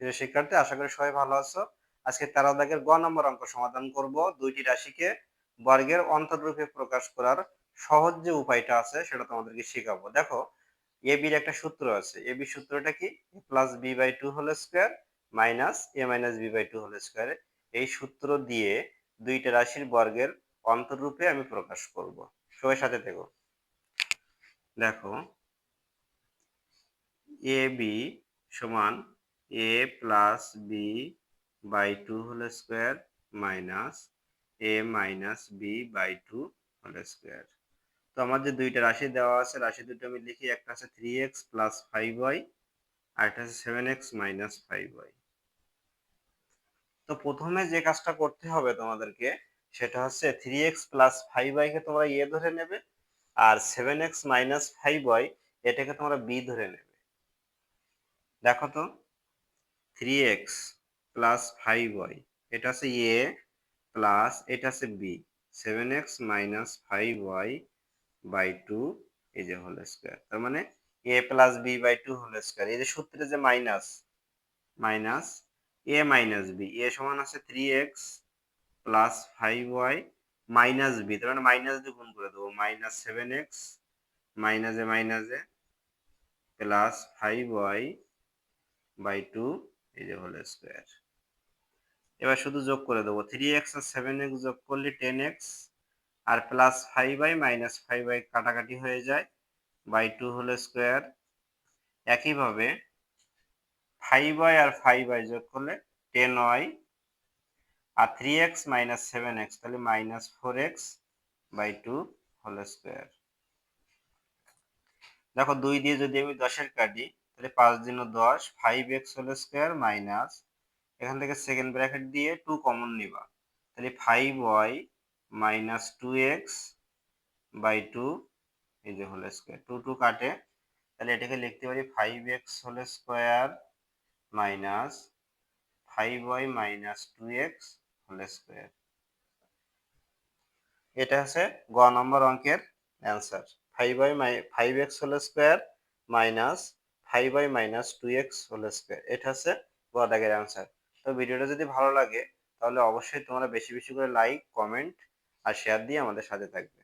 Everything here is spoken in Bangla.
প্রিয় শিক্ষার্থী, আশা করি সবাই ভালো আছো। আজকে 13 দাগের গ নম্বর অঙ্ক সমাধান করব। দুইটি রাশিকে বর্গের অন্তররূপে প্রকাশ করার সহজ যে উপায়টা আছে সেটা তোমাদেরকে শেখাবো। দেখো, এবির একটা সূত্র আছে। এবির সূত্রটা কি? a plus B by two whole square minus A minus B by two whole square. এই সূত্র দিয়ে দুইটা রাশির বর্গের অন্তররূপে আমি প্রকাশ করব। সবাই সাথে থেকো। দেখো, এ বি সমান A plus B by two whole square minus A minus B by two whole square. তো আমার যে দুইটা রাশি দেওয়া আছে, রাশি দুটো আমি লিখি। একটা আছে 3x প্লাস 5y আর একটা আছে 7x মাইনাস 5y। তো প্রথমে যে কাজটা করতে হবে তোমাদেরকে সেটা হচ্ছে 3x প্লাস 5y কে তোমরা এ ধরে নেবে, আর 7x মাইনাস 5y এটাকে তোমরা বি ধরে নেবে। দেখো তো, 3x প্লাস 5y এটা আছে এ, প্লাস এটা আছে B, 7x minus 5y by two এই যে হোল স্কোয়ার। তার মানে A plus B by two whole square. এই যে সূত্রে যে minus, minus A minus B, A সমান আছে 3x plus 5y minus B, তার মানে মাইনাস দিয়ে গুণ করে দেবো। মাইনাস 7x মাইনাসে প্লাস 5y বাই টু এই যে হোল স্কোয়ার। এবার শুধু যোগ করে দেবো। 3x আর 7x যোগ করলে 10x, আর প্লাস 5y মাইনাস 5y কাটাকাটি হয়ে যায়, বাই টু হোল স্কোয়ার। একইভাবে 5y আর 5y যোগ করলে 10y, আর 3x মাইনাস 7x তাহলে minus 4x by two whole square. দেখো, 2 দিয়ে যদি আমি 10-এর কাটি তাহলে 5 দিন 10, 5x হোল স্কোয়ার মাইনাস, এখান থেকে সেকেন্ড ব্র্যাকেট দিয়ে 2 কমন নিবা, তাহলে 5y minus 2x by two এই যে হোল স্কোয়ার। 2 কাটে, তাহলে এটাকে লিখতে পারি 5x whole square minus 5y minus 2x whole square. এটা হচ্ছে গ নম্বর অঙ্কের answer. 5x whole square minus 5y minus 2x whole square, এটা হচ্ছে গ দাগের অ্যান্সার। তো ভিডিওটা যদি ভালো লাগে তাহলে অবশ্যই তোমরা বেশি বেশি করে লাইক, কমেন্ট আর শেয়ার দিয়ে আমাদের সাথে থাকবে।